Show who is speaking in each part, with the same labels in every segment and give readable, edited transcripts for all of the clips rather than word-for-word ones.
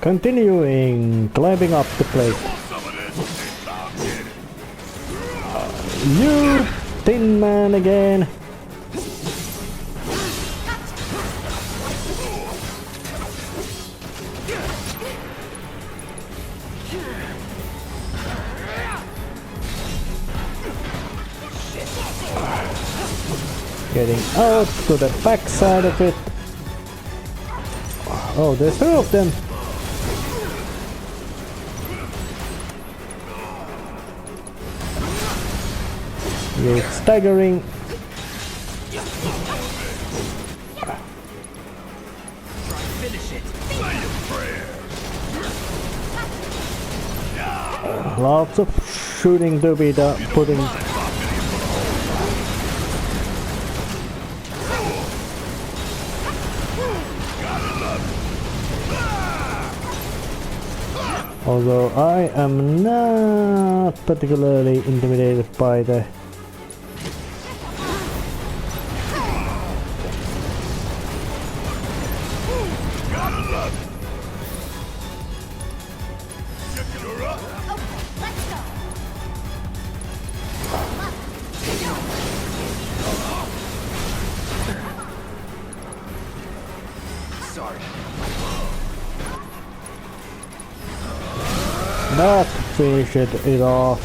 Speaker 1: Continuing, climbing up the plate. You Tin Man again. Getting out to the back side of it. Oh, there's two of them. It's staggering. Lots of shooting to be done, putting. Although I am not particularly intimidated by the not finish it off.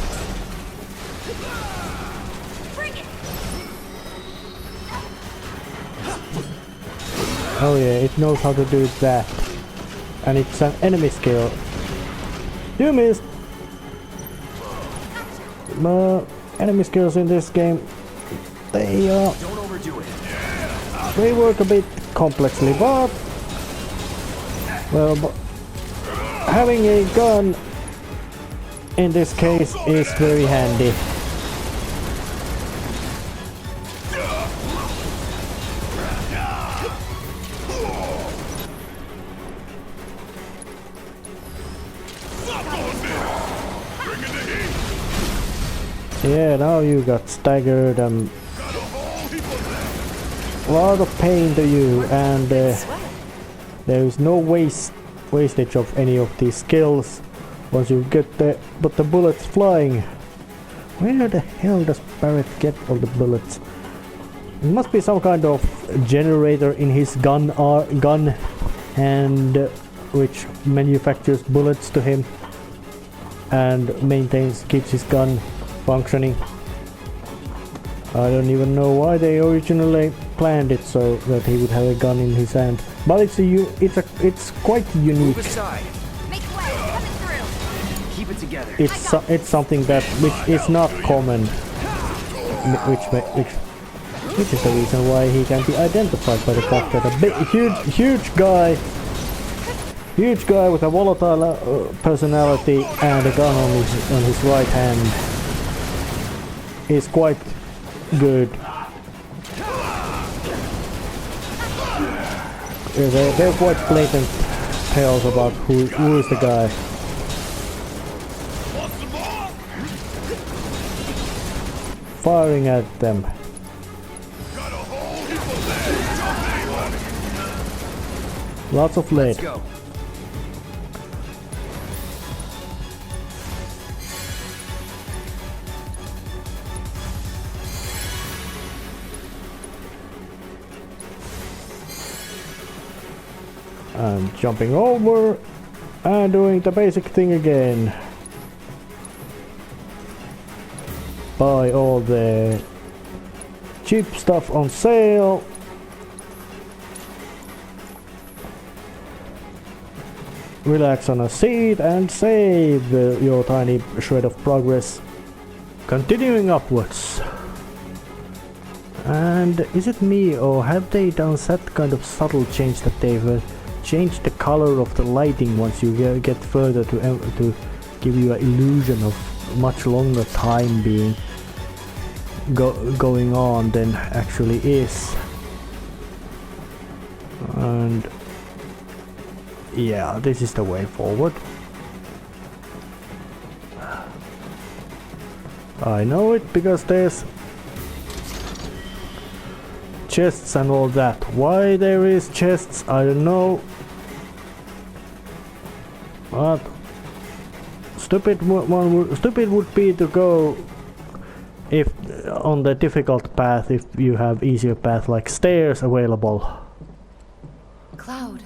Speaker 1: Oh yeah, it knows how to do that. And it's an enemy skill. You missed! Enemy skills in this game, they work a bit complexly, but well, having a gun in this case is very handy. Yeah, now you got staggered and a lot of pain to you, and there is no wastage of any of these skills once you get the bullets flying. Where the hell does Barrett get all the bullets? It must be some kind of generator in his gun and which manufactures bullets to him and keeps his gun functioning. I don't even know why they originally planned it so that he would have a gun in his hand, but it's quite unique.
Speaker 2: Keep it together.
Speaker 1: It's something that which is not common, which is the reason why he can be identified by the fact that a big, huge guy with a volatile personality and a gun on his right hand is quite good. They're quite blatant tales about who is the guy. Firing at them. Lots of lead. And jumping over and doing the basic thing again. Buy all the cheap stuff on sale. Relax on a seat and save your tiny shred of progress. Continuing upwards. And is it me, or have they done that kind of subtle change that they've changed the color of the lighting once you get further to give you an illusion of much longer time being going on than actually is. And yeah, this is the way forward. I know it because there's chests and all that. Why there is chests, I don't know. But stupid would be to go if on the difficult path if you have easier path like stairs available.
Speaker 2: Cloud.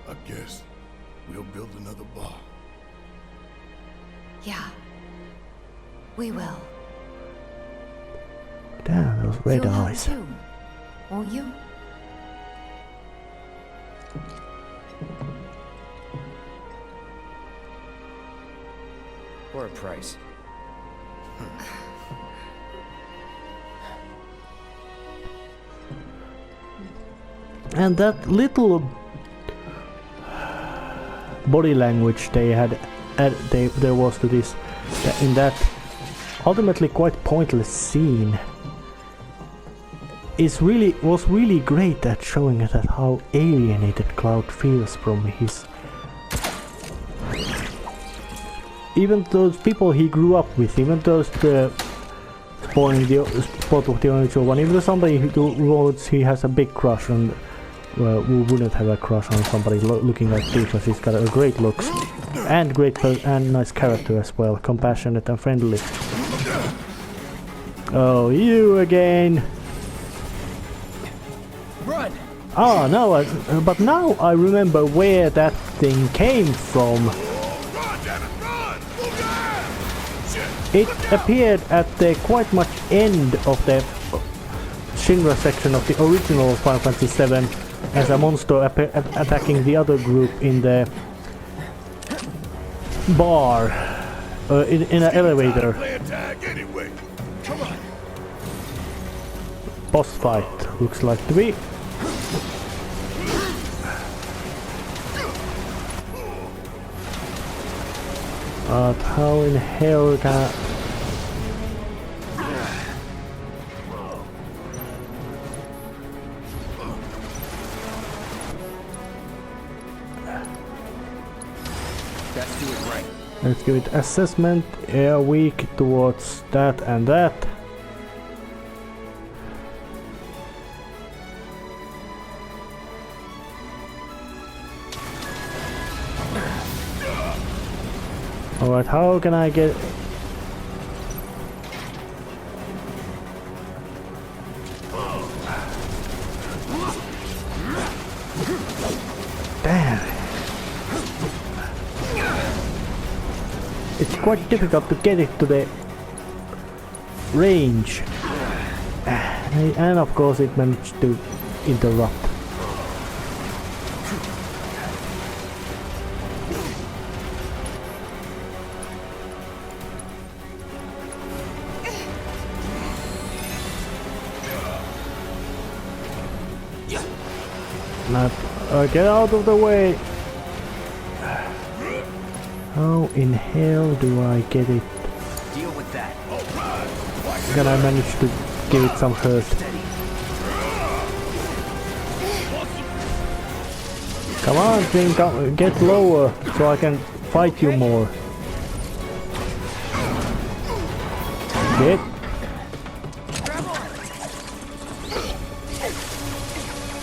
Speaker 3: I guess we'll build another bar.
Speaker 2: Yeah. We will.
Speaker 1: Damn, those red
Speaker 2: You'll
Speaker 1: eyes.
Speaker 2: help too, won't you?
Speaker 4: Or a price.
Speaker 1: And that little body language they had, there was to this, in that ultimately quite pointless scene, was really great at showing that how alienated Cloud feels from his, even those people he grew up with, even those spoiling the spot of the unusual one, even though somebody who he has a big crush on. Well, who wouldn't have a crush on somebody looking like this? Because he's got a great looks and and nice character as well, compassionate and friendly. Oh, you again!
Speaker 4: Run!
Speaker 1: Ah, no, but now I remember where that thing came from. It appeared at the quite much end of the Shinra section of the original Final Fantasy VII. As a monster attacking the other group in the bar, in an elevator. Boss fight looks like to be. But how in hell can I... Let's give it assessment, air weak towards that and that. Alright, how can I get... Damn. It's quite difficult to get it to the range. And of course it managed to interrupt. Get out of the way! How in hell do I get it?
Speaker 4: Deal with that.
Speaker 1: Can I manage to give it some hurt? Come on, thing, get lower so I can fight you more. Get.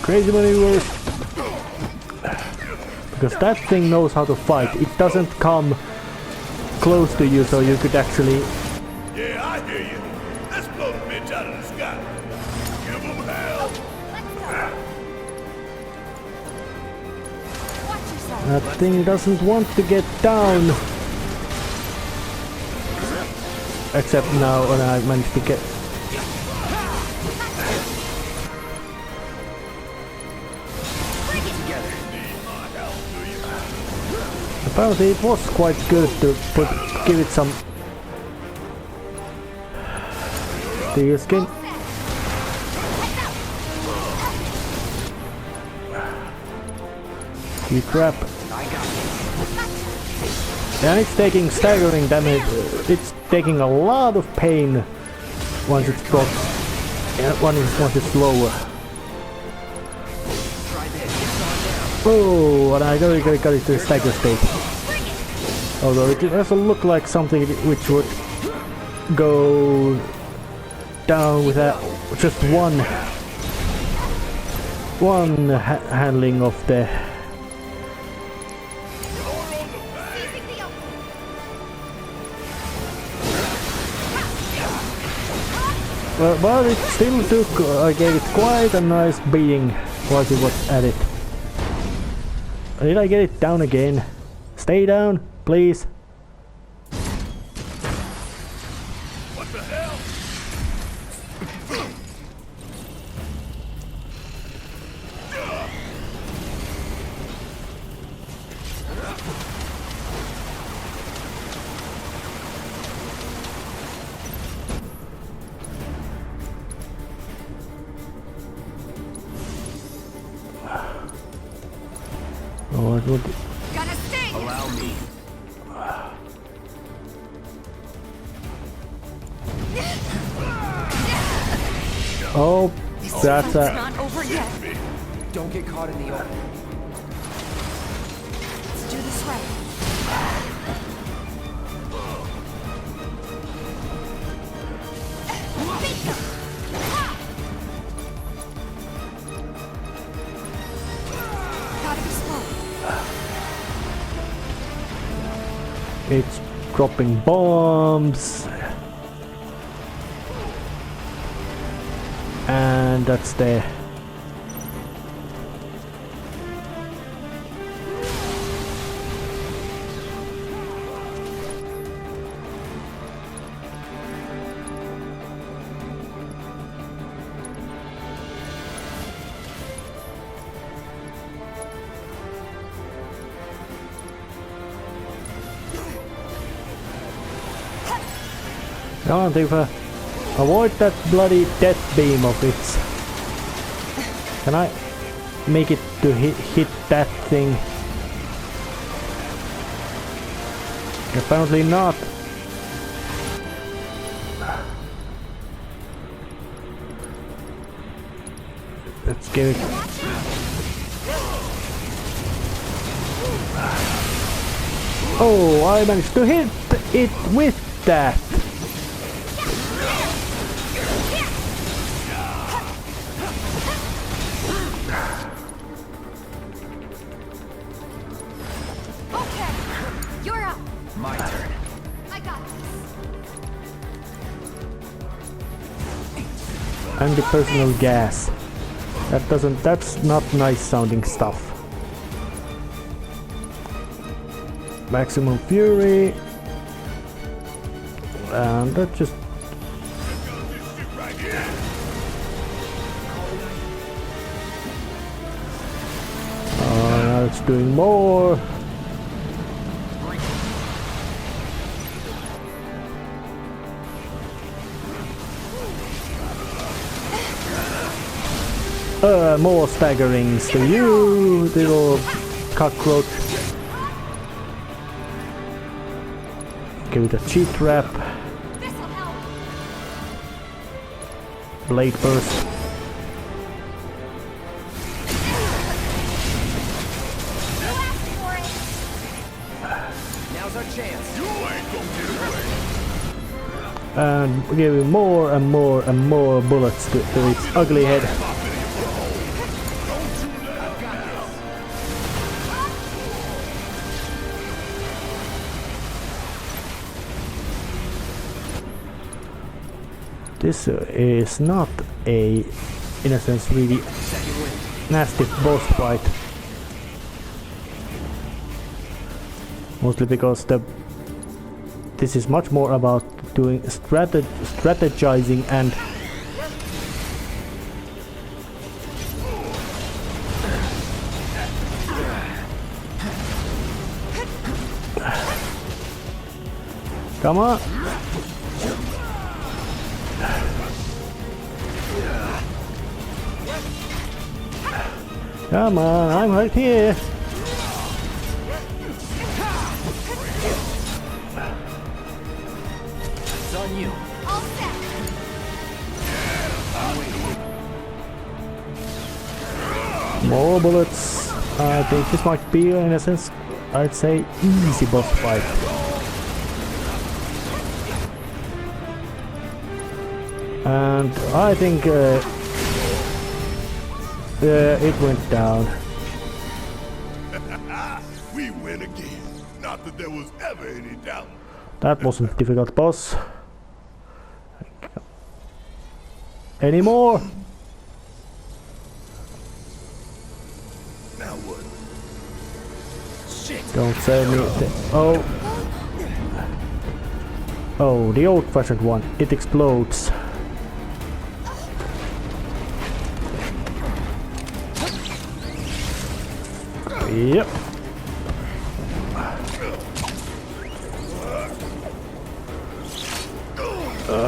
Speaker 1: Crazy maneuvers. Because that thing knows how to fight. It doesn't come close to you so you could actually...
Speaker 3: Yeah, I hear you. Let's blow the bitch out of the sky. Give them hell.
Speaker 1: That thing doesn't want to get down. Except now when I managed to get... Apparently it was quite good to give it some steel skin. You crap. And it's taking staggering damage. It's taking a lot of pain once it's dropped, and once it's lower. Oh, and I got it to the stagger state. Although it doesn't look like something which would go down with just one handling of the. But it still took, I gave it quite a nice beating while it was at it. Did I get it down again? Stay down, please.
Speaker 3: What the hell?
Speaker 1: Oh, it would.
Speaker 2: Gotta stay.
Speaker 4: Allow me.
Speaker 1: Oh, that's
Speaker 2: It's
Speaker 1: a.
Speaker 2: not over yet.
Speaker 4: Don't get caught in the open.
Speaker 2: Let's do this right. Gotta be slow.
Speaker 1: It's dropping bombs. And that's the. Come on, Tifa. Avoid that bloody death beam of its. Can I make it to hit that thing? Apparently not. Let's give it. Oh, I managed to hit it with that.
Speaker 2: Okay, you're up.
Speaker 4: My turn.
Speaker 2: I got this.
Speaker 1: And the personal gas. That's not nice sounding stuff. Maximum fury. And that just. Now it's doing more. More staggerings to you, little cockroach. Give it a cheat trap.
Speaker 2: This'll help.
Speaker 1: Blade burst.
Speaker 2: You asked for it.
Speaker 4: Now's our chance.
Speaker 3: You ain't gonna get away.
Speaker 1: And give it more and more and more bullets to its ugly head. This is not a, in a sense, really nasty boss fight. Mostly because this is much more about doing strategizing and come on. Come on, I'm right here.
Speaker 4: It's on you.
Speaker 2: All set.
Speaker 1: More bullets. I think this might be, in a sense, I'd say, easy boss fight. And I think it went down.
Speaker 3: We win again. Not that there was ever any doubt.
Speaker 1: That wasn't difficult, boss. Any more?
Speaker 3: Now what? Shit.
Speaker 1: Don't say me. Oh. Oh, the old-fashioned one. It explodes. Yep.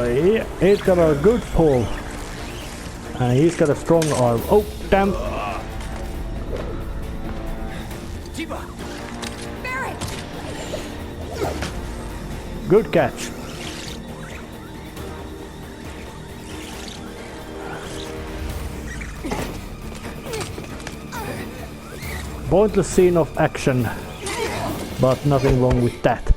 Speaker 1: Yeah, he's got a good pull. And he's got a strong arm. Oh, damn.
Speaker 2: Barret!
Speaker 1: Good catch. Pointless scene of action, but nothing wrong with that.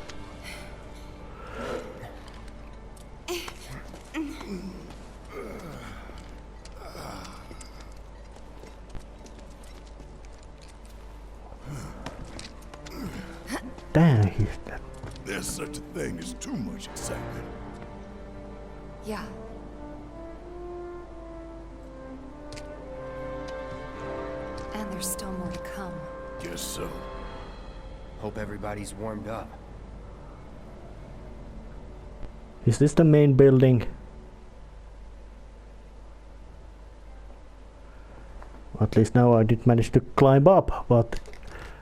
Speaker 1: Damn, he's dead.
Speaker 3: There's such a thing as too much excitement.
Speaker 2: Yeah. And there's still more to come.
Speaker 3: Guess so.
Speaker 4: Hope everybody's warmed up.
Speaker 1: Is this the main building? At least now I did manage to climb up, but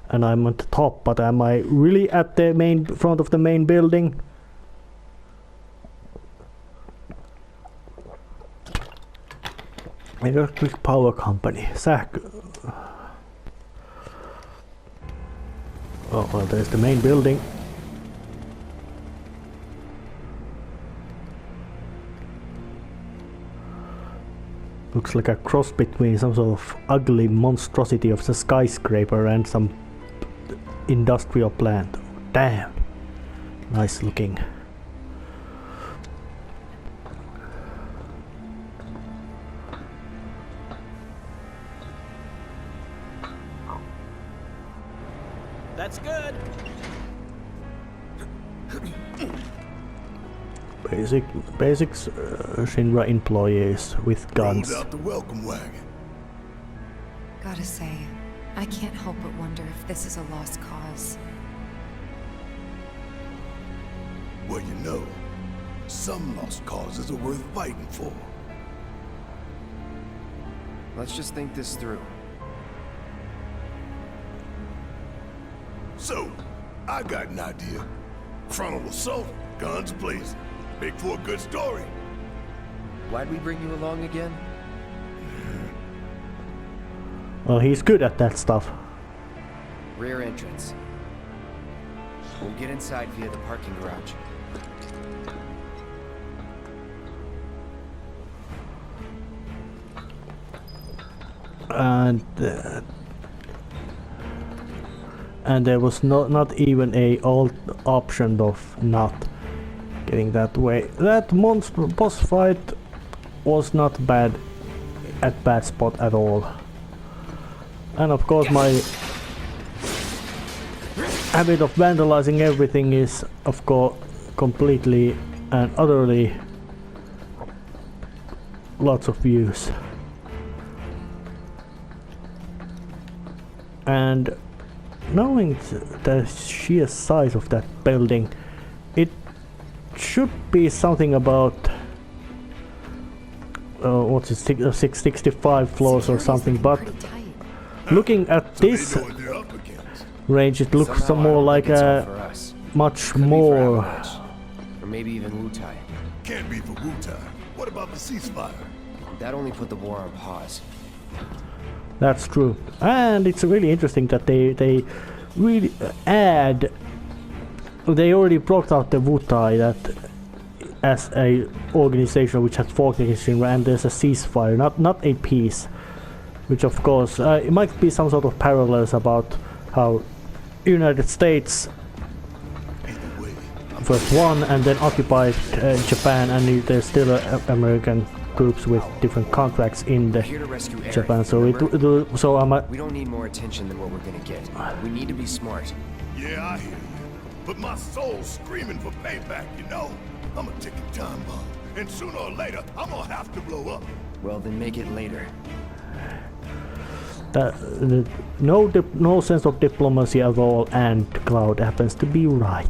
Speaker 1: and I'm at the top, but am I really at the main front of the main building? Electric power company. Oh well, there's the main building. Looks like a cross between some sort of ugly monstrosity of the skyscraper and some industrial plant. Damn. Nice looking.
Speaker 5: That's good.
Speaker 1: Basics Shinra employees with guns.
Speaker 3: Rolled out the welcome wagon.
Speaker 2: Gotta say, I can't help but wonder if this is a lost cause.
Speaker 3: Well, you know, some lost causes are worth fighting for.
Speaker 4: Let's just think this through.
Speaker 3: So, I got an idea. Frontal assault, guns blazing. Make for a good story.
Speaker 4: Why'd we bring you along again?
Speaker 1: Well, he's good at that stuff.
Speaker 4: Rear entrance. We'll get inside via the parking garage.
Speaker 1: And there was not even a alt option of not getting that way. That monster boss fight was not bad spot at all. And of course my habit of vandalizing everything is of course completely and utterly lots of views. And knowing the sheer size of that building, it should be something about what's it, 665 floors or something, but looking at this
Speaker 3: They know what they're up against.
Speaker 1: range, it looks
Speaker 4: Somehow,
Speaker 1: more
Speaker 4: I
Speaker 1: like
Speaker 4: think it's all
Speaker 1: a
Speaker 4: for us.
Speaker 1: much
Speaker 4: Could be for
Speaker 1: more.
Speaker 4: Avalanche, or maybe even Wutai.
Speaker 3: Can't be for Wu-Tai. What about the ceasefire?
Speaker 4: That only put the war on pause.
Speaker 1: That's true, and it's really interesting that they really add. They already brought out the Wutai that as a organization which has fought against Shinra, and there's a ceasefire, not a peace. which of course it might be some sort of parallels about how United States first won and then occupied Japan, and there's still American groups with different contracts in the
Speaker 4: Here to rescue Eric,
Speaker 1: Japan. So
Speaker 4: remember?
Speaker 1: we
Speaker 4: We don't need more attention than what we're gonna get. We need to be smart.
Speaker 3: Yeah, I hear you. But my soul's screaming for payback, you know? I'm a ticking time bomb. And sooner or later, I'm gonna have to blow up.
Speaker 4: Well, then make it later.
Speaker 1: no sense of diplomacy at all, and Cloud happens to be right.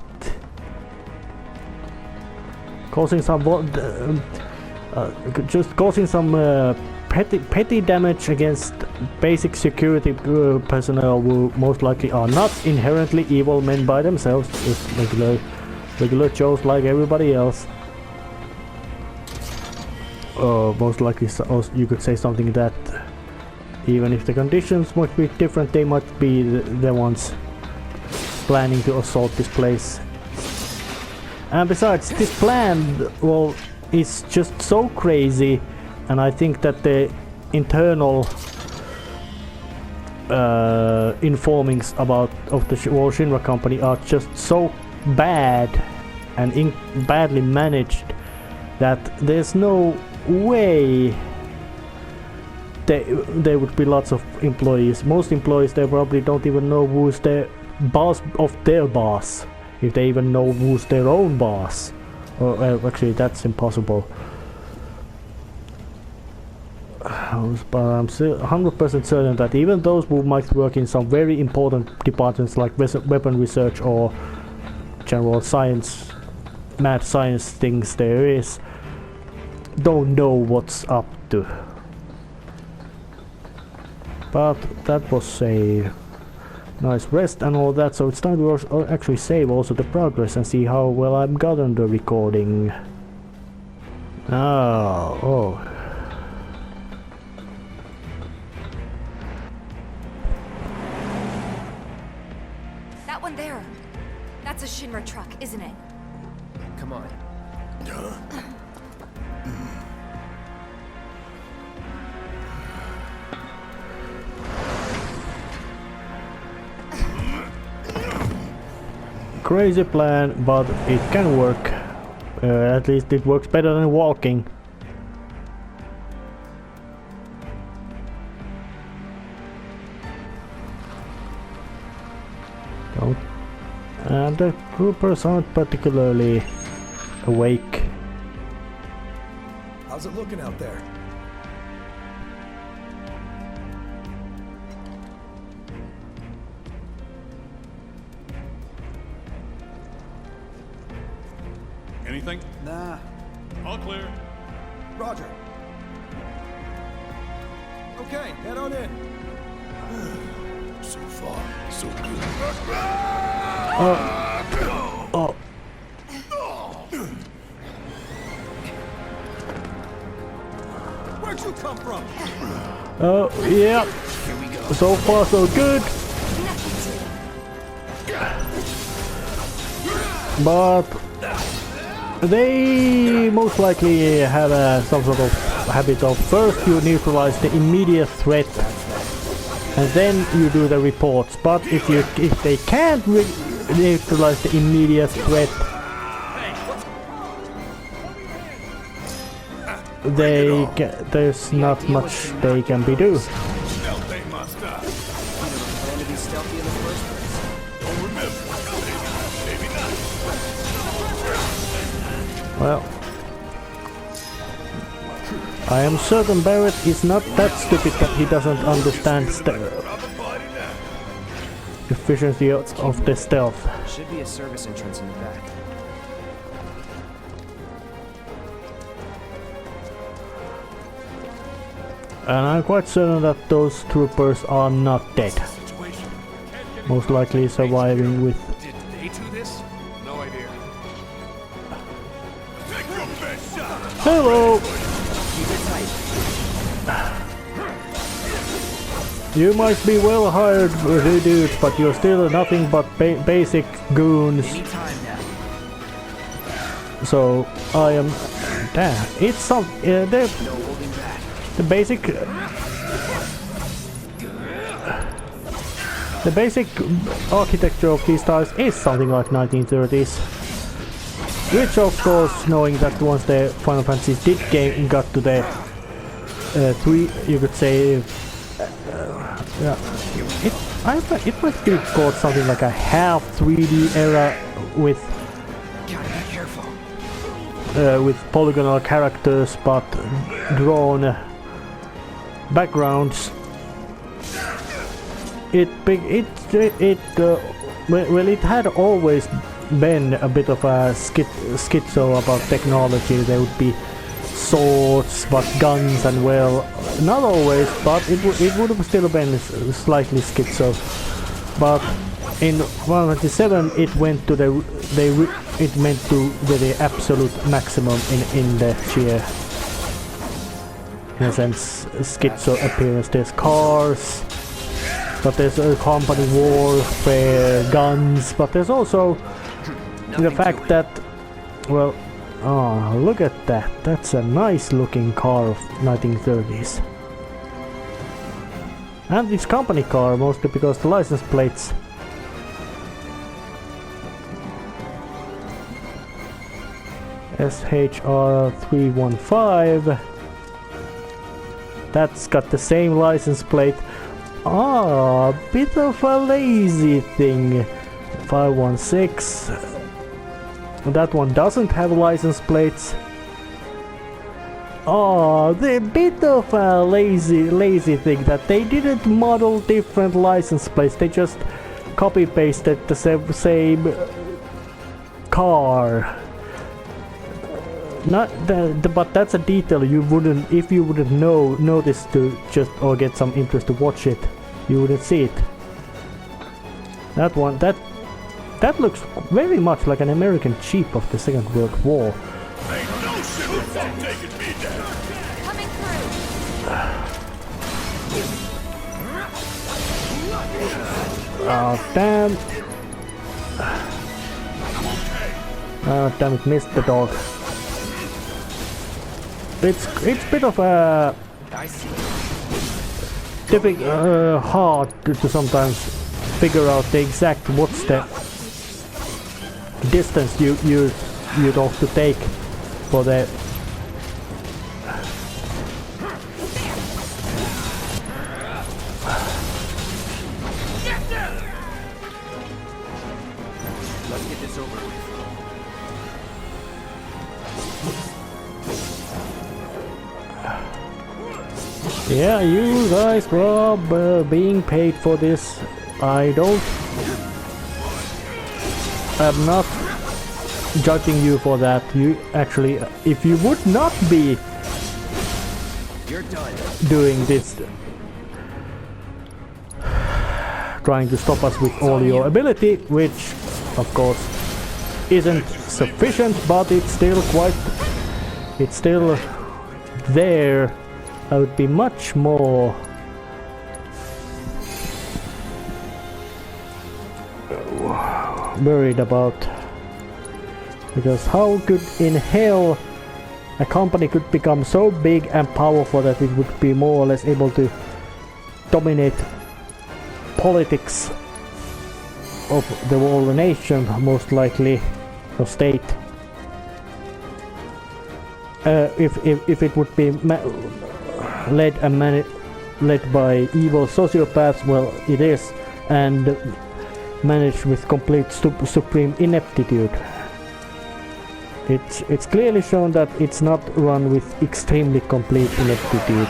Speaker 1: Causing some just causing some petty damage against basic security personnel who most likely are not inherently evil men by themselves, just regular Joes like everybody else. Most likely you could say something that even if the conditions might be different, they might be the ones planning to assault this place. And besides, this plan, well, is just so crazy, and I think that the internal informings of the Shinra company are just so bad and badly managed that there's no way there would be lots of employees. Most employees, they probably don't even know who's the boss of their boss, if they even know who's their own boss. Actually, that's impossible. But I'm still 100% certain that even those who might work in some very important departments like weapon research or general science, mad science things there is, don't know what's up to. But that was a nice rest and all that, so it's time to actually save also the progress and see how well I've gotten the recording. Oh.
Speaker 2: That one there. That's a Shinra truck, isn't it?
Speaker 4: Come on.
Speaker 1: Crazy plan, but it can work. At least it works better than walking. And the troopers aren't particularly awake.
Speaker 6: How's it looking out there?
Speaker 3: Anything?
Speaker 6: Nah.
Speaker 3: All clear.
Speaker 6: Roger. Okay, head on in.
Speaker 3: So far, so good.
Speaker 1: Oh.
Speaker 6: Where'd you come from?
Speaker 1: Oh, yeah. So far, so good. But they most likely have some sort of habit of first you neutralize the immediate threat and then you do the reports. But if they can't neutralize the immediate threat, there's not much they can be do.
Speaker 3: Stealth ain't my style.
Speaker 4: Plan to be stealthy in the first place.
Speaker 3: Don't remember. Maybe not.
Speaker 1: Well, I am certain Barrett is not that stupid that he doesn't understand efficiency of the stealth.
Speaker 4: Should be a service entrance in the back.
Speaker 1: And I'm quite certain that those troopers are not dead. Most likely surviving with...
Speaker 3: Did they do this? No idea. Take your best shot.
Speaker 1: Hello! You might be well hired dudes, but you're still nothing but basic goons.
Speaker 4: Anytime now.
Speaker 1: So I am... Damn, it's some...
Speaker 4: No holding back.
Speaker 1: The basic The basic architecture of these tiles is something like 1930s. Which of course, knowing that once the Final Fantasy got to the three, you could say, yeah, it might be called something like a half 3D era with polygonal characters but drawn backgrounds. It had always been a bit of a schizo about technology. There would be swords, but guns, and well, not always, but it would have still been slightly schizo. But in 127, it went to the absolute maximum in the sheer, in a sense, schizo appearance. There's cars, but there's a company warfare, guns, but there's also the fact that, well, oh, look at that. That's a nice looking car of 1930s. And this company car, mostly because the license plates. SHR 315. That's got the same license plate. Ah, a bit of a lazy thing. 516. That one doesn't have license plates. Oh, the bit of a lazy thing that they didn't model different license plates. They just copy pasted the same car. But that's a detail you wouldn't, if you wouldn't notice to just or get some interest to watch it, you wouldn't see it. That one, that looks very much like an American Jeep of the Second World War.
Speaker 3: Ain't no shit from taking me down.
Speaker 2: Coming through.
Speaker 1: Oh damn! Oh damn it! Missed the dog. It's a bit of a hard to sometimes figure out the exact what's the distance you'd have to take for the
Speaker 4: Let's get this over with.
Speaker 1: Yeah, you guys were being paid for this. I'm not judging you for that. You actually, if you would not be doing this, trying to stop us with all your ability, which of course isn't sufficient, but it's still there, I would be much more worried about, because how could in hell a company could become so big and powerful that it would be more or less able to dominate politics of the whole nation, most likely, or state. If it would be led by evil sociopaths, well, it is, and managed with complete supreme ineptitude. It's clearly shown that it's not run with extremely complete ineptitude.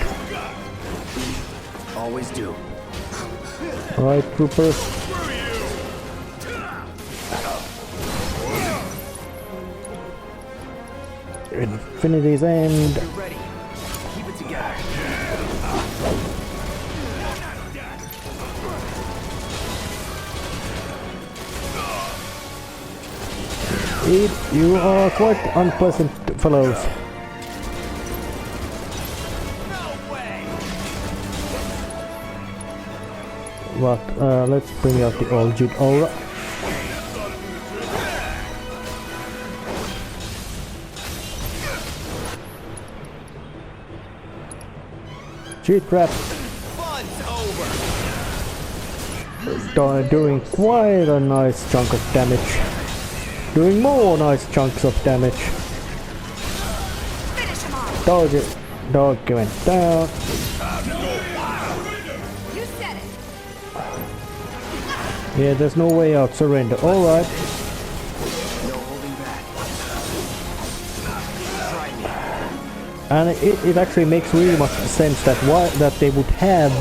Speaker 4: Always do.
Speaker 1: Alright, troopers. Infinity's End.
Speaker 4: You're ready. Keep it together.
Speaker 1: You are quite unpleasant fellows. But let's bring out the old Jid aura. Cheat trap.
Speaker 5: Fun's over.
Speaker 1: doing quite a nice chunk of damage. Doing more nice chunks of damage.
Speaker 2: Finish him off.
Speaker 1: Dodge it. Dog went down.
Speaker 2: You said it.
Speaker 1: Yeah, there's no way out. Surrender. Alright.
Speaker 4: No holding back. Try me.
Speaker 1: And it actually makes really much sense that that they would have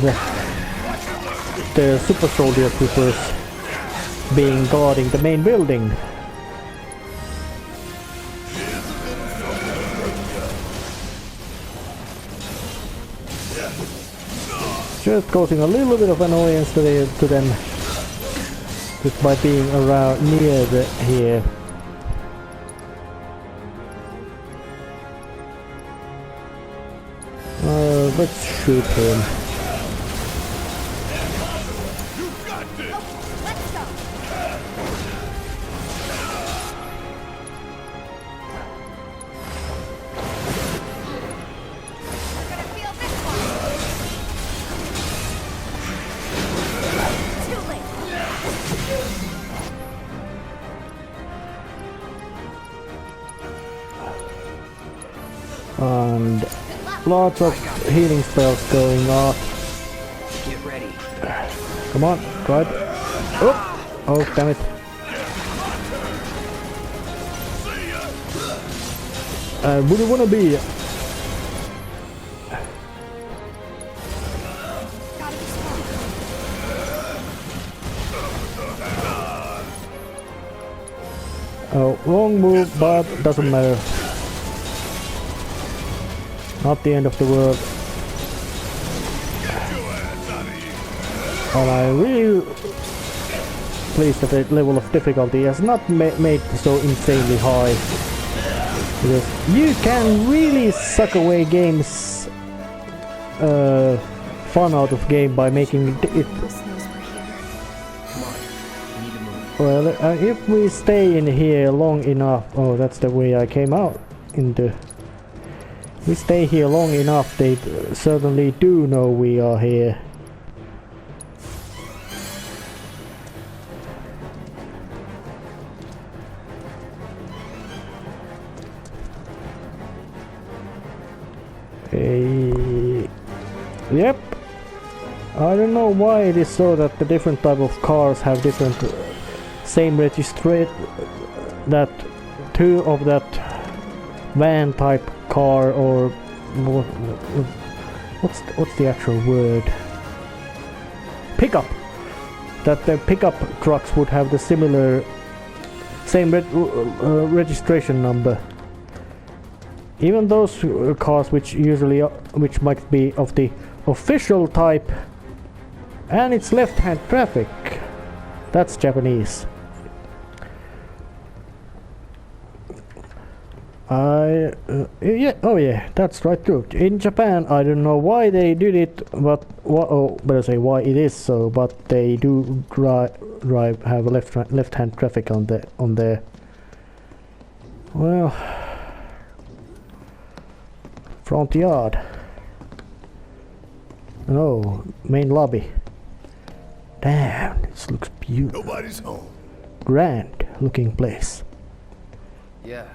Speaker 1: the super soldier troopers being guarding the main building. Just causing a little bit of annoyance to them just by being around near here. Let's shoot him.
Speaker 2: Let's go. We're gonna feel this one. Too late.
Speaker 1: And lots of healing spells going off.
Speaker 4: Get ready.
Speaker 1: Come on, try it. Oh, oh, damn it. Wouldn't wanna be.
Speaker 2: Gotta be strong.
Speaker 1: Oh, wrong move, but doesn't matter. Not the end of the world. And I'm really pleased that the level of difficulty has not made so insanely high. Because you can really suck away games fun out of game by making it.
Speaker 2: Almost knows we're here.
Speaker 4: Come on. We need to move.
Speaker 1: Well, if we stay in here long enough, oh, that's the way I came out into. We stay here long enough, they certainly do know we are here. Yep. I don't know why it is so that the different type of cars have different same registration. That two of that van type car or what's the actual word? Pickup. That the pickup trucks would have the similar same registration number. Even those cars which might be of the official type, and it's left-hand traffic. That's Japanese. Yeah, oh yeah, that's right too. In Japan, I don't know why they did it, but better say why it is so. But they do have a left-hand traffic on there. Well, front yard. Oh, main lobby. Damn, this looks beautiful.
Speaker 3: Nobody's home.
Speaker 1: Grand looking place.
Speaker 4: Yeah.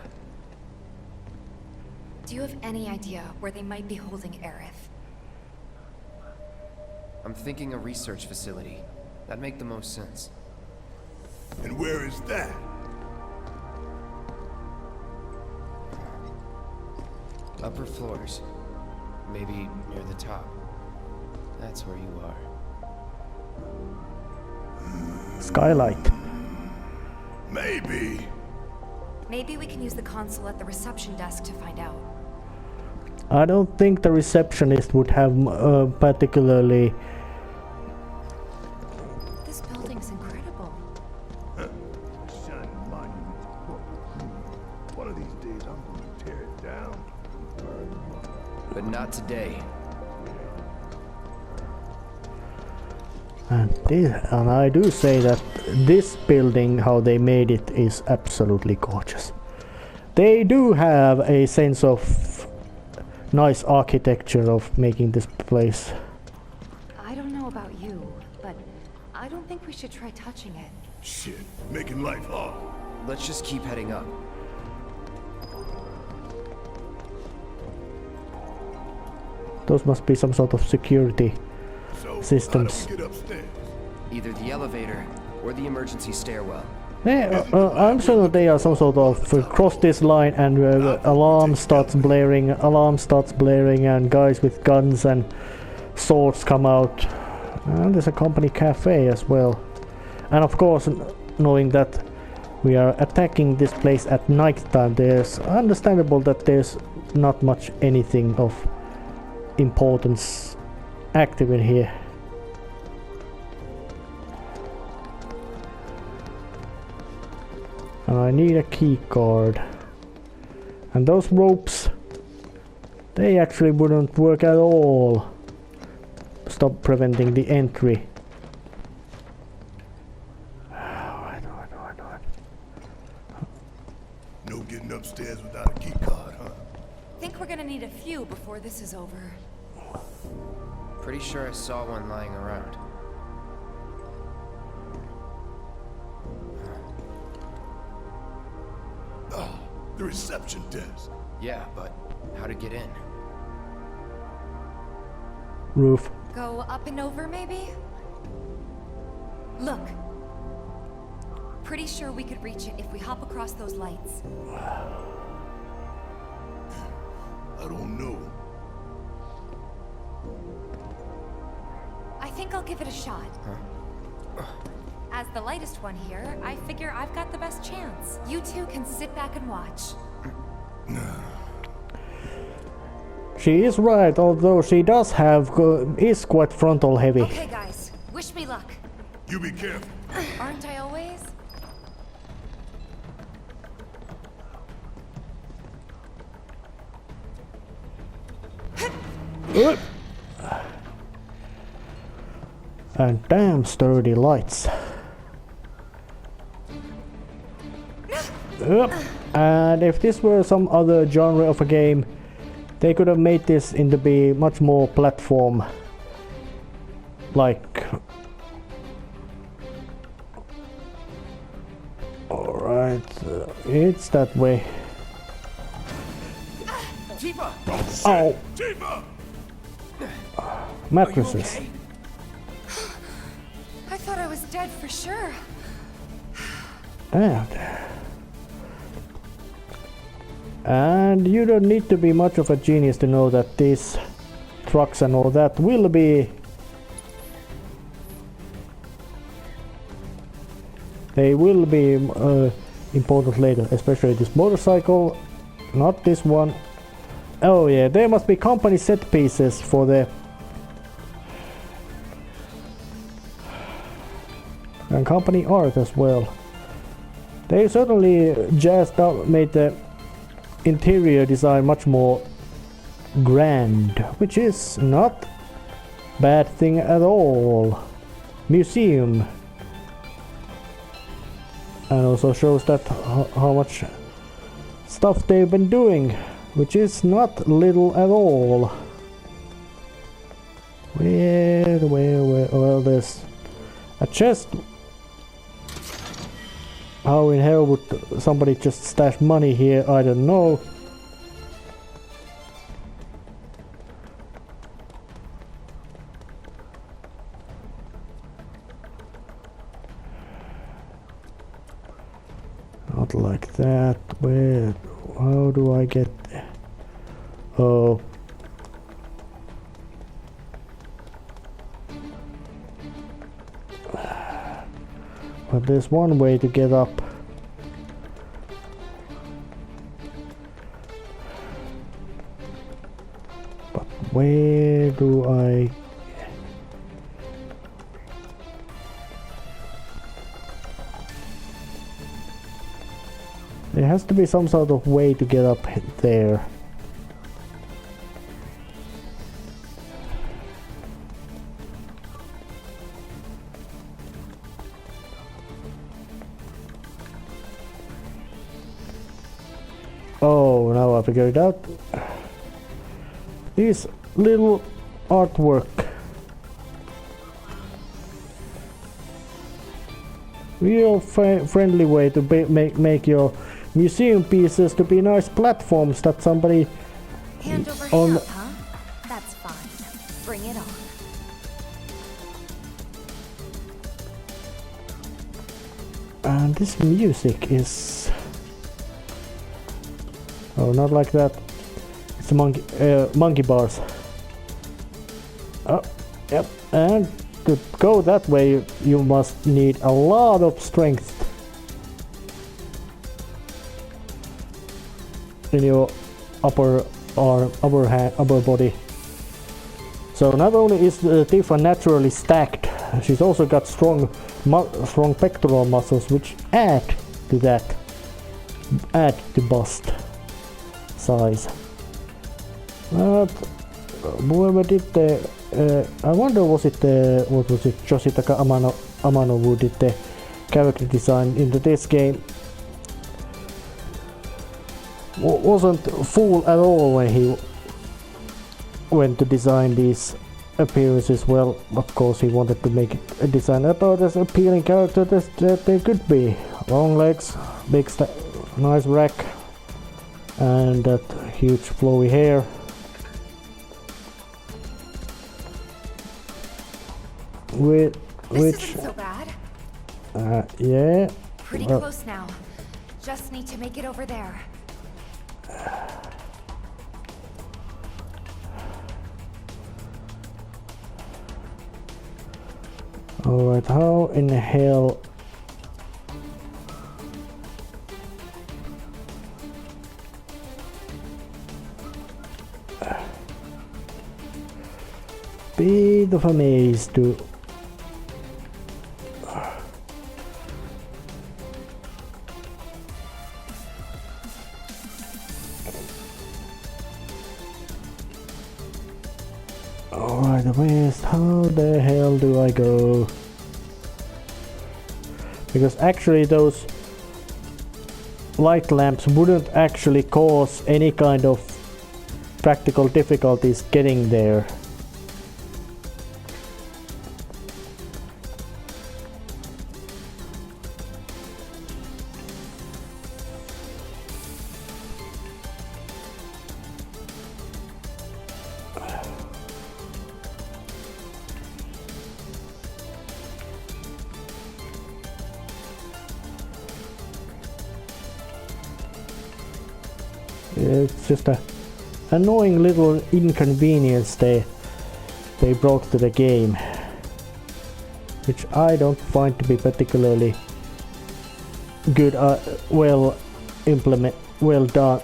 Speaker 2: Do you have any idea where they might be holding Aerith?
Speaker 4: I'm thinking a research facility. That'd make the most sense.
Speaker 3: And where is that?
Speaker 4: Upper floors. Maybe near the top. That's where you are.
Speaker 1: Skylight.
Speaker 3: Maybe.
Speaker 2: Maybe we can use the console at the reception desk to find out.
Speaker 1: I don't think the receptionist would have particularly.
Speaker 2: This building's incredible.
Speaker 3: Shining monument. One of these days I'm gonna tear it down.
Speaker 4: But not today.
Speaker 1: And I do say that this building, how they made it, is absolutely gorgeous. They do have a sense of nice architecture of making this place.
Speaker 2: I don't know about you, but I don't think we should try touching it.
Speaker 3: Shit, making life hard.
Speaker 4: Let's just keep heading up.
Speaker 1: Those must be some sort of security
Speaker 3: So,
Speaker 1: systems.
Speaker 3: how do we get upstairs?
Speaker 4: Either the elevator or the emergency stairwell.
Speaker 1: I'm sure that they are some sort of cross this line and alarm starts blaring, and guys with guns and swords come out. And there's a company cafe as well. And of course, knowing that we are attacking this place at night time, there's understandable that there's not much anything of importance active in here. And I need a key card. And those ropes, they actually wouldn't work at all. Stop preventing the entry.
Speaker 3: No getting upstairs without a key card, huh?
Speaker 2: Think we're gonna need a few before this is over.
Speaker 4: Pretty sure I saw one lying around.
Speaker 3: Ah, the reception desk.
Speaker 4: Yeah, but how to get in?
Speaker 1: Roof.
Speaker 2: Go up and over, maybe? Look. Pretty sure we could reach it if we hop across those lights.
Speaker 3: I don't know.
Speaker 2: I think I'll give it a shot. As the lightest one here, I figure I've got the best chance. You two can sit back and watch.
Speaker 1: She is right, although she does have is quite frontal heavy.
Speaker 2: Okay, guys. Wish me luck.
Speaker 3: You be careful.
Speaker 2: Aren't I always?
Speaker 1: And damn sturdy lights. Yep. And if this were some other genre of a game, they could have made this into be much more platform like. Alright, it's that way.
Speaker 4: Tifa!
Speaker 1: Oh,
Speaker 3: Tifa!
Speaker 1: mattresses.
Speaker 4: Okay?
Speaker 2: I thought I was dead for sure.
Speaker 1: Damn. And you don't need to be much of a genius to know that these trucks and all that will be... They will be important later, especially this motorcycle, not this one. Oh yeah, there must be company set pieces for the... And company art as well. They certainly jazzed up, made the interior design much more grand, which is not bad thing at all. Museum. And also shows that how much stuff they've been doing, which is not little at all. Where, well, there's a chest. How in hell would somebody just stash money here? I don't know. Not like that. Where? How do I get there? Oh. But there's one way to get up. But where do I... There has to be some sort of way to get up there. Oh, now I figured it out. This little artwork. real friendly way to make your museum pieces to be nice platforms that somebody
Speaker 2: Hand over
Speaker 1: on
Speaker 2: hand, huh? That's fine. Bring it on.
Speaker 1: and this music is oh, not like that. It's a monkey bars. Oh, yep. And to go that way, you must need a lot of strength in your upper arm, upper body. So not only is Tifa naturally stacked, she's also got strong pectoral muscles, which add to that, add to bust size. But whoever did the, I wonder what was it Yoshitaka Amano who did the character design into this game. Wasn't fool at all when he went to design these appearances. Well, of course he wanted to make a design about as appealing character that they could be. Long legs, big nice rack, and that huge flowy hair.
Speaker 2: This
Speaker 1: Which
Speaker 2: isn't so bad.
Speaker 1: yeah,
Speaker 2: Pretty close now. Just need to make it over there.
Speaker 1: alright, how in the hell bit of a maze to alright, west, how the hell do I go? Because actually those light lamps wouldn't actually cause any kind of practical difficulties getting there. It's just a annoying little inconvenience they brought to the game, which I don't find to be particularly good, well done,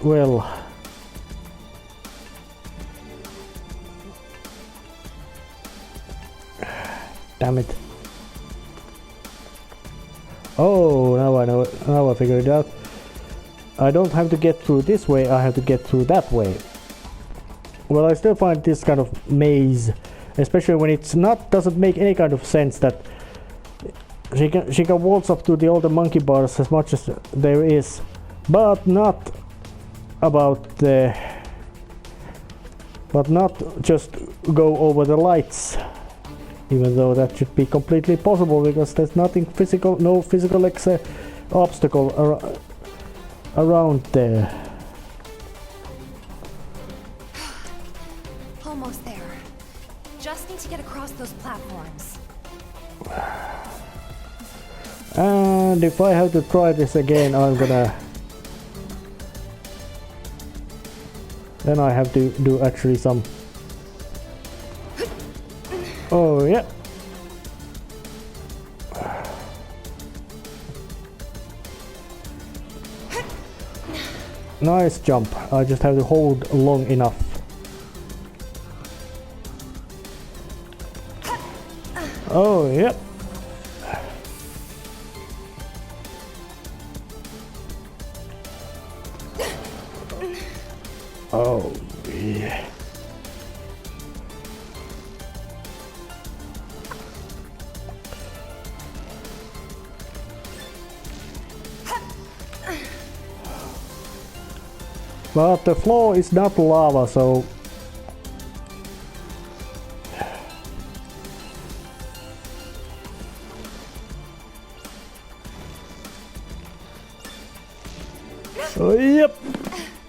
Speaker 1: damn it. Oh, now I know it. Now I figured it out. I don't have to get through this way, I have to get through that way. Well, I still find this kind of maze, especially when it's not, doesn't make any kind of sense that she can waltz up to the older monkey bars as much as there is, but not just go over the lights, even though that should be completely possible because there's nothing physical, no physical obstacle around there.
Speaker 2: Almost there. Just need to get across those platforms.
Speaker 1: And if I have to try this again, then I have to do actually some. Oh yeah. Nice jump. I just have to hold long enough. Oh yeah. Oh yeah. But the floor is not lava, so Oh, yep.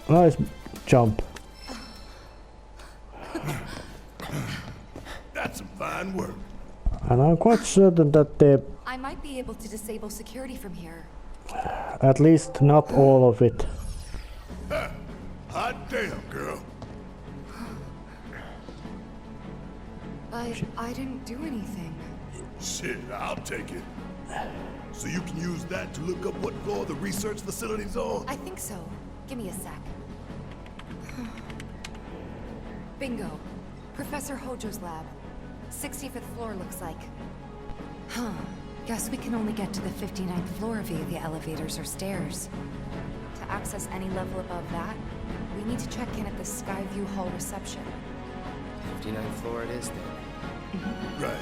Speaker 1: Nice jump.
Speaker 3: That's some fine work.
Speaker 1: And I'm quite certain that
Speaker 2: I might be able to disable security from here.
Speaker 1: at least not all of it.
Speaker 3: Hot damn, girl.
Speaker 2: But I didn't do anything.
Speaker 3: Shit, I'll take it. So you can use that to look up what floor the research facility's on?
Speaker 2: I think so. Give me a sec. Bingo. Professor Hojo's lab. 65th floor looks like. Huh. Guess we can only get to the 59th floor via the elevators or stairs. To access any level above that, we need to check in at the Skyview Hall reception.
Speaker 4: 59th floor it is then.
Speaker 3: Right.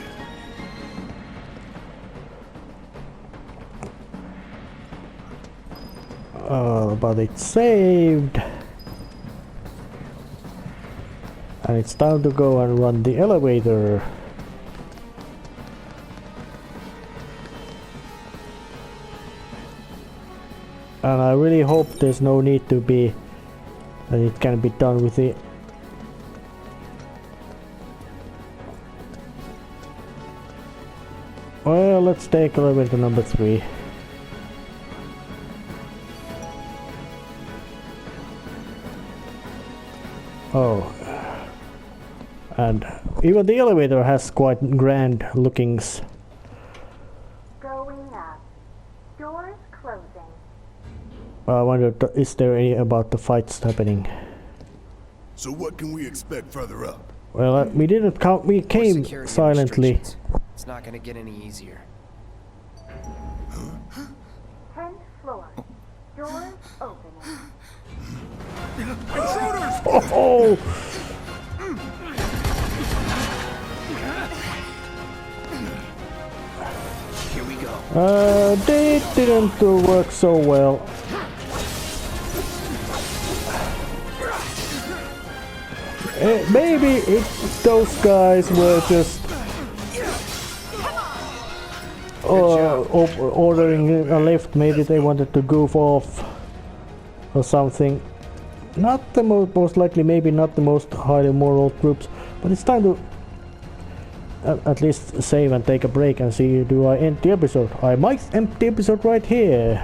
Speaker 1: But it's saved. And it's time to go and run the elevator. And I really hope there's no need to be that it can be done with the well, let's take elevator number 3. Oh, and even the elevator has quite grand lookings.
Speaker 7: Going up. Doors closing.
Speaker 1: I wonder, is there any about the fights happening?
Speaker 3: So what can we expect further up?
Speaker 1: Well, we didn't count. We
Speaker 4: More
Speaker 1: came
Speaker 4: security
Speaker 1: silently.
Speaker 4: restrictions. It's not gonna get any easier.
Speaker 7: 10th floor. Doors opening.
Speaker 1: Oh!
Speaker 4: Here we go.
Speaker 1: They didn't work so well. Maybe those guys were just ordering a lift. Maybe they wanted to goof off or something. Not the most likely, maybe not the most highly moral groups, but it's time to at least save and take a break and see, do I end the episode? I might end the episode right here.